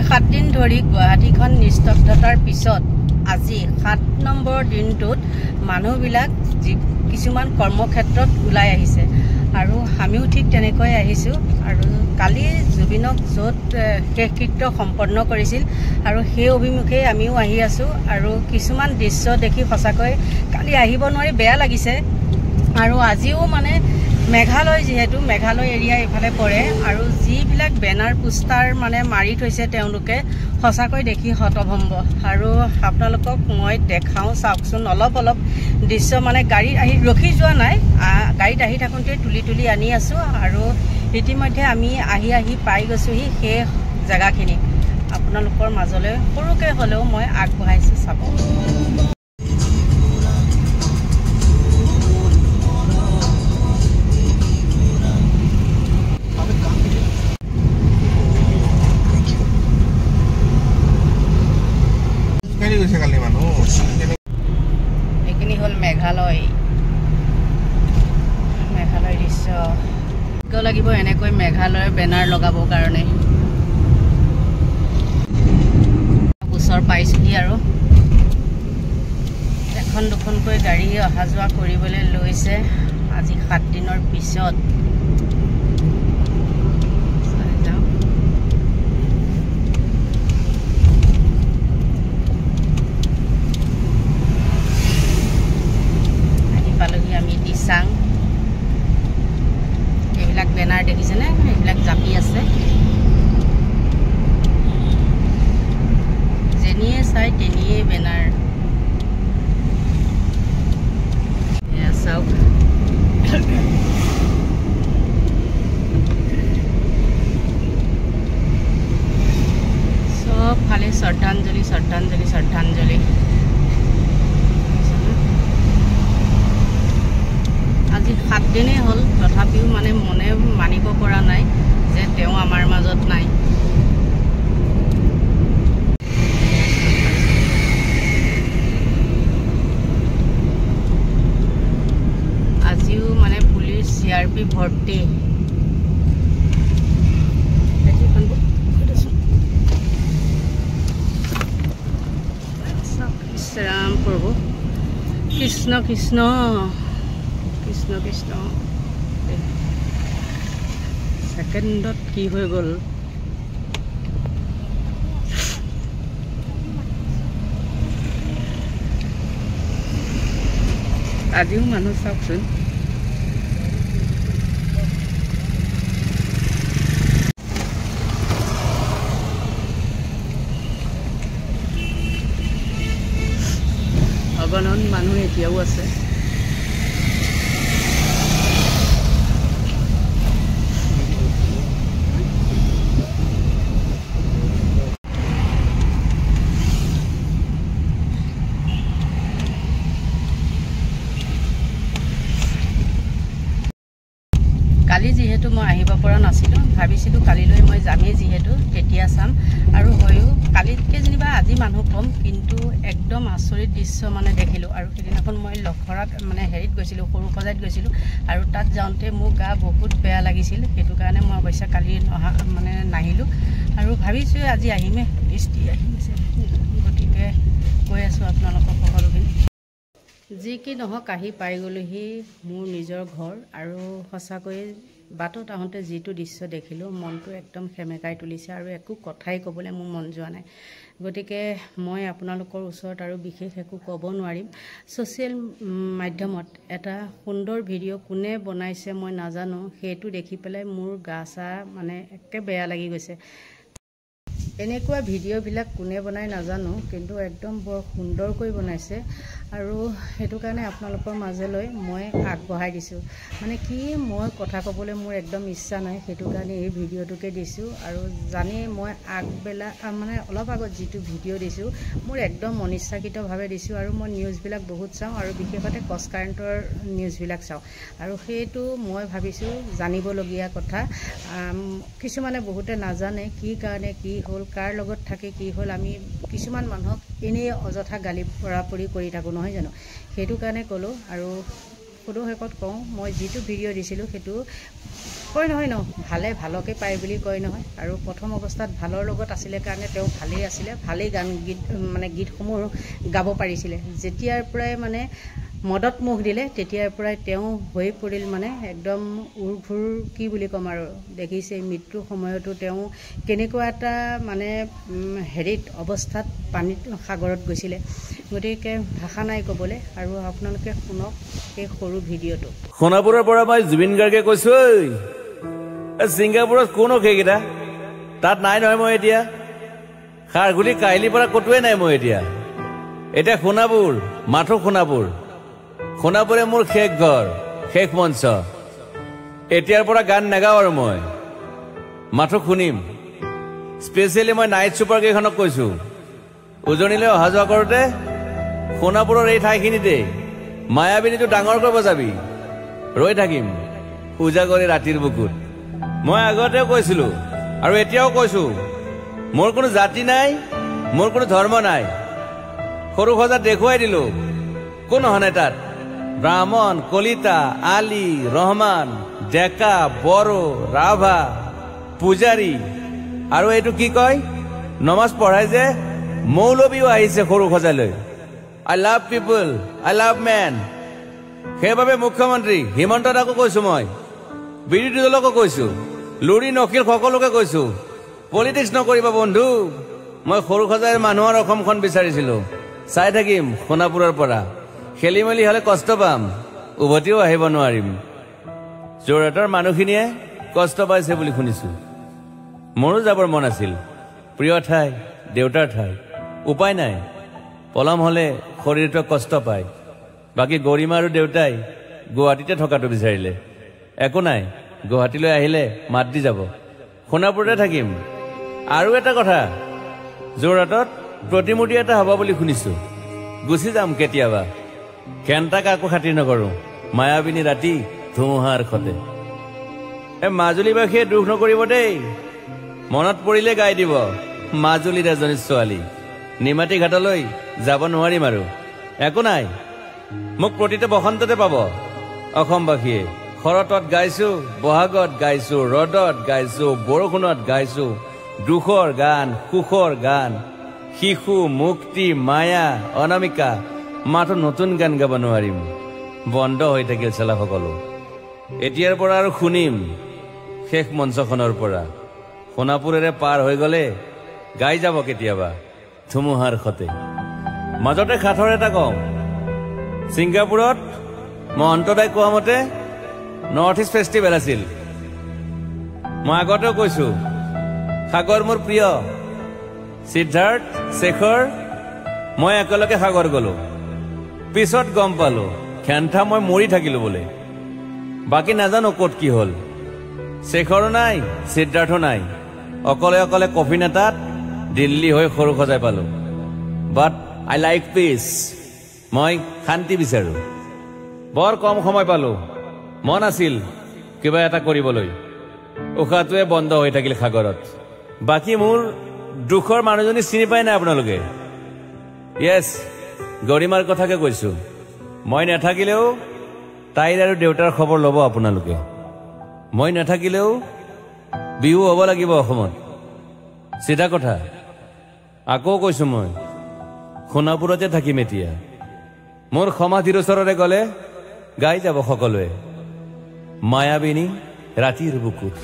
7 দিন ধৰি গুৱাহাটীখন নিস্তব্ধতাৰ পিছত আজি 7 নম্বৰ দিনটোত মানুহবিলাক কিছুমান কৰ্মক্ষেত্ৰত ওলাই আহিছে আৰু আমিও ঠিক তেনেকৈ আহিছো আৰু কালি জুবিনক য'ত শেষকৃত্য সম্পন্ন কৰিছিল আৰু সেই অভিমুখে আমিও আহি আছো আৰু কিছুমান দৃশ্য দেখি সঁচাকৈ কালি আহিব নোৱাৰি বেয়া লাগিছে আৰু আজিও মানে মেঘালয় যেহেতু মেঘালয় এৰিয়া ইফালে পৰে আৰু যিবিলাক বেনাৰ পোষ্টাৰ মানে মাৰি থৈছে তেওঁলোকে সঁচাকৈ দেখি হতভম্ব আৰু আপোনালোকক মই দেখাওঁ চাওকচোন অলপ দৃশ্য মানে গাড়ী আহি ৰখি যোৱা নাই গাড়ীত আহি থাকোঁতে তুলি আনি আছো আৰু ইতিমধ্যে আমি আহি পাই গৈছোহি সেই জেগাখিনি আপোনালোকৰ মাজলৈ সৰুকৈ হ'লেও মই আগবঢ়াইছো চাব এইখিনি হ'ল মেঘালয় দৃশ্য লাগিব এনেকৈ মেঘালয়ৰ বেনাৰ লগাবৰ কাৰণে ওচৰ পাইছোহি আৰু এখন দুখনকৈ গাড়ী অহা যোৱা কৰিবলৈ লৈছে আজি 7 দিনৰ পিছত এইবিলাক বেনাৰ দেখিছেনে এইবিলাক জাপি আছে যেনিয়ে চাই তেনিয়ে বেনাৰ চাওক সব ফালে শ্ৰদ্ধাঞ্জলি আজি 7 দিনেই হ'ল তথাপিও মানে মনে মানিব পৰা নাই যে তেওঁ আমাৰ মাজত নাই আজিও মানে পুলিচ CRP ভৰ্তি ৰাম প্ৰভু কৃষ্ণ কৃষ্ণ সেকেন্ডত কি হৈ গ'ল আজিও মানুহ চাওকচোন অগণন মানুহ এতিয়াও আছে কালি যেহেতু মই আহিব পৰা নাছিলোঁ ভাবিছিলোঁ কালিলৈ মই যামেই যিহেতু তেতিয়া চাম আৰু হয়ও কালিতকৈ যেনিবা আজি মানুহ কম কিন্তু একদম আচৰিত দৃশ্য মানে দেখিলোঁ আৰু সেইদিনাখন মই লখৰাত মানে হেৰিত গৈছিলোঁ সৰুসজাইত গৈছিলোঁ আৰু তাত যাওঁতে মোৰ গা বহুত বেয়া লাগিছিল সেইটো কাৰণে মই অৱশ্যে কালি মানে নাহিলোঁ আৰু ভাবিছোঁ আজি আহিমে বৃষ্টি আহিছে গতিকে কৈ আছোঁ আপোনালোকক সকলোখিনি যি কি নহওক আহি পাই গ'লোহি মোৰ নিজৰ ঘৰ আৰু সঁচাকৈ বাটত আহোঁতে যিটো দৃশ্য দেখিলোঁ মনটো একদম সেমেকাই তুলিছে আৰু একো কথাই ক'বলৈ মোৰ মন যোৱা নাই গতিকে মই আপোনালোকৰ ওচৰত আৰু বিশেষ একো ক'ব নোৱাৰিম ছ'চিয়েল মাধ্যমত এটা সুন্দৰ ভিডিঅ' কোনে বনাইছে মই নাজানো সেইটো দেখি পেলাই মোৰ গা চা মানে একে বেয়া লাগি গৈছে এনেকুৱা ভিডিঅ'বিলাক কোনে বনাই নাজানো কিন্তু একদম বৰ সুন্দৰকৈ বনাইছে আৰু সেইটো কাৰণে আপোনালোকৰ মাজলৈ মই আগবঢ়াই দিছোঁ মানে কি মই কথা ক'বলৈ মোৰ একদম ইচ্ছা নাই সেইটো কাৰণে এই ভিডিঅ'টোকে দিছোঁ আৰু জানি মই আগবেলা মানে অলপ আগত যিটো ভিডিঅ' দিছোঁ মোৰ একদম অনিচ্ছাকৃতভাৱে দিছোঁ আৰু মই নিউজবিলাক বহুত চাওঁ আৰু বিশেষতে কষ্ট কাৰেণ্টৰ নিউজবিলাক চাওঁ আৰু সেইটো মই ভাবিছোঁ জানিবলগীয়া কথা কিছুমানে বহুতে নাজানে কি কাৰণে কি হ'ল কাৰ লগত থাকে কি হ'ল আমি কিছুমান মানুহক এনেই অযথা গালি পৰাপৰি কৰি থাকোঁ নহয় জানো সেইটো কাৰণে ক'লোঁ আৰু সদৌ শেষত কওঁ মই যিটো ভিডিঅ' দিছিলোঁ সেইটো কয় নহয় ভালে ভালকে পায় বুলি কয় নহয় আৰু প্ৰথম অৱস্থাত ভালৰ লগত আছিলে কাৰণে তেওঁ ভালেই আছিলে ভালেই গান গীত মানে গীতসমূহ গাব পাৰিছিলে যেতিয়াৰ পৰাই মানে মদত মুখ দিলে তেতিয়াৰ পৰাই তেওঁ হৈ পৰিল মানে একদম উৰঘুৰ কি বুলি ক'ম আৰু দেখিছে মৃত্যুৰ সময়তো তেওঁ কেনেকুৱা এটা মানে হেৰিত অৱস্থাত পানীত সাগৰত গৈছিলে গতিকে ভাষা নাই ক'বলৈ আৰু আপোনালোকে শুনক এই সৰু ভিডিঅ'টো সোণাপুৰৰ পৰা মই জুবিন গাৰ্গে কৈছো ছিংগাপুৰত কোন সেইকেইটা তাত নাই নহয় মই এতিয়া খাৰঘুলি কাহিলীৰ পৰা ক'তোৱে নাই মই এতিয়া সোণাপুৰ মাথো সোণাপুৰে মোৰ শেষ ঘৰ শেষ মঞ্চ এতিয়াৰ পৰা গান নাগাওঁ আৰু মই মাথো শুনিম স্পেচিয়েলি মই নাইট ছুপাৰ কেইখনক কৈছো উজনিলৈ অহা যোৱা কৰোঁতে সোণাপুৰৰ এই ঠাইখিনিতে মায়াবিনীটো ডাঙৰকৈ বজাবি ৰৈ থাকিম উজাগৰি ৰাতিৰ বুকুত মই আগতেও কৈছিলো আৰু এতিয়াও কৈছো মোৰ কোনো জাতি নাই মোৰ কোনো ধৰ্ম নাই সৰু সজা দেখুৱাই দিলো কোন হনে তাত ব্ৰাহ্মণ কলিতা আলী ৰহমান ডেকা বড়ো ৰাভা পূজাৰী আৰু এইটো কি কয় নমাজ পঢ়াই যে মৌলবীও আহিছে সৰু সজালৈ I love people I love man সেইবাবে মুখ্যমন্ত্ৰী হিমন্ত দাকো কৈছো মই বিৰোধী দলকো কৈছো লুৰি নকিল সকলোকে কৈছো পলিটিক্স নকৰিবা বন্ধু মই সৰু সজাই মানুহৰ অসমখন বিচাৰিছিলো চাই থাকিম সোণাপুৰৰ পৰা খেলি মেলি হলে কষ্ট পাম উভতিও আহিব নোৱাৰিম যোৰহাটৰ মানুহখিনিয়ে কষ্ট পাইছে বুলি শুনিছো মোৰো যাবৰ মন আছিল প্ৰিয় ঠাই দেউতাৰ ঠাই উপায় নাই পলম হলে শৰীৰটোৱে কষ্ট পায় বাকী গৰিমা আৰু দেউতাই গুৱাহাটীতে থকাটো বিচাৰিলে একো নাই গুৱাহাটীলৈ আহিলে মাত দি যাব সোণাপুৰতে থাকিম আৰু এটা কথা যোৰহাটত প্ৰতিমূৰ্তি এটা হ'ব বুলি শুনিছো গুচি যাম কেতিয়াবা কেণ্টা কাকো খাতিৰ নকৰো মায়াবিনী ৰাতি ধুমুহাৰ খতে মাজুলীবাসীয়ে দুখ নকৰিব দেই মনত পৰিলে গাই দিব মাজুলীৰ এজনী ছোৱালী নিমাতী ঘাটলৈ যাব নোৱাৰিম আৰু একো নাই মোক প্ৰতিটো বসন্ততে পাব অসমবাসীয়ে শৰতত গাইছো বহাগত গাইছো ৰদত গাইছো বৰষুণত গাইছো দুখৰ গান সুখৰ গান শিশু মুক্তি মায়া অনামিকা মাথো নতুন গান গাব নোৱাৰিম বন্ধ হৈ থাকিল চেলা সকলো এতিয়াৰ পৰা আৰু শুনিম শেষ মঞ্চখনৰ পৰা সোণাপুৰেৰে পাৰ হৈ গলে গাই যাব কেতিয়াবা ধুমুহাৰ খতে মাজতে খাথৰ এটা কম ছিংগাপুৰত মহন্তদাই কোৱা মতে নৰ্থ ইষ্ট ফেষ্টিভেল আছিল মই আগতেও কৈছো সাগৰ মোৰ প্ৰিয় সিদ্ধাৰ্থ শেখৰ মই একেলগে সাগৰ গলো পিছত গম পালো খেন্থা মই মৰি থাকিলো বোলে বাকী নাজানো ক'ত কি হ'ল শেখৰো নাই সিদ্ধাৰ্থো নাই অকলে অকলে কফিন এটাত দিল্লী হৈ সৰু সজাই পালো বাট আই লাইক পিচ মই শান্তি বিচাৰো বৰ কম সময় পালো মন আছিল কিবা এটা কৰিবলৈ উশাহটোৱে বন্ধ হৈ থাকিল সাগৰত বাকী মোৰ দুখৰ মানুহজনী চিনি পাই নাই আপোনালোকে য়েছ গৰিমাৰ কথাকে কৈছো মই নাথাকিলেও তাইৰ আৰু দেউতাৰ খবৰ ল'ব আপোনালোকে মই নাথাকিলেও বিহু হ'ব লাগিব অসমত চিধা কথা আকৌ কৈছো মই সোণাপুৰতে থাকিম এতিয়া মোৰ সমাধিৰ ওচৰৰে গলে গাই যাব সকলোৱে মায়াবিনী ৰাতিৰ বুকুত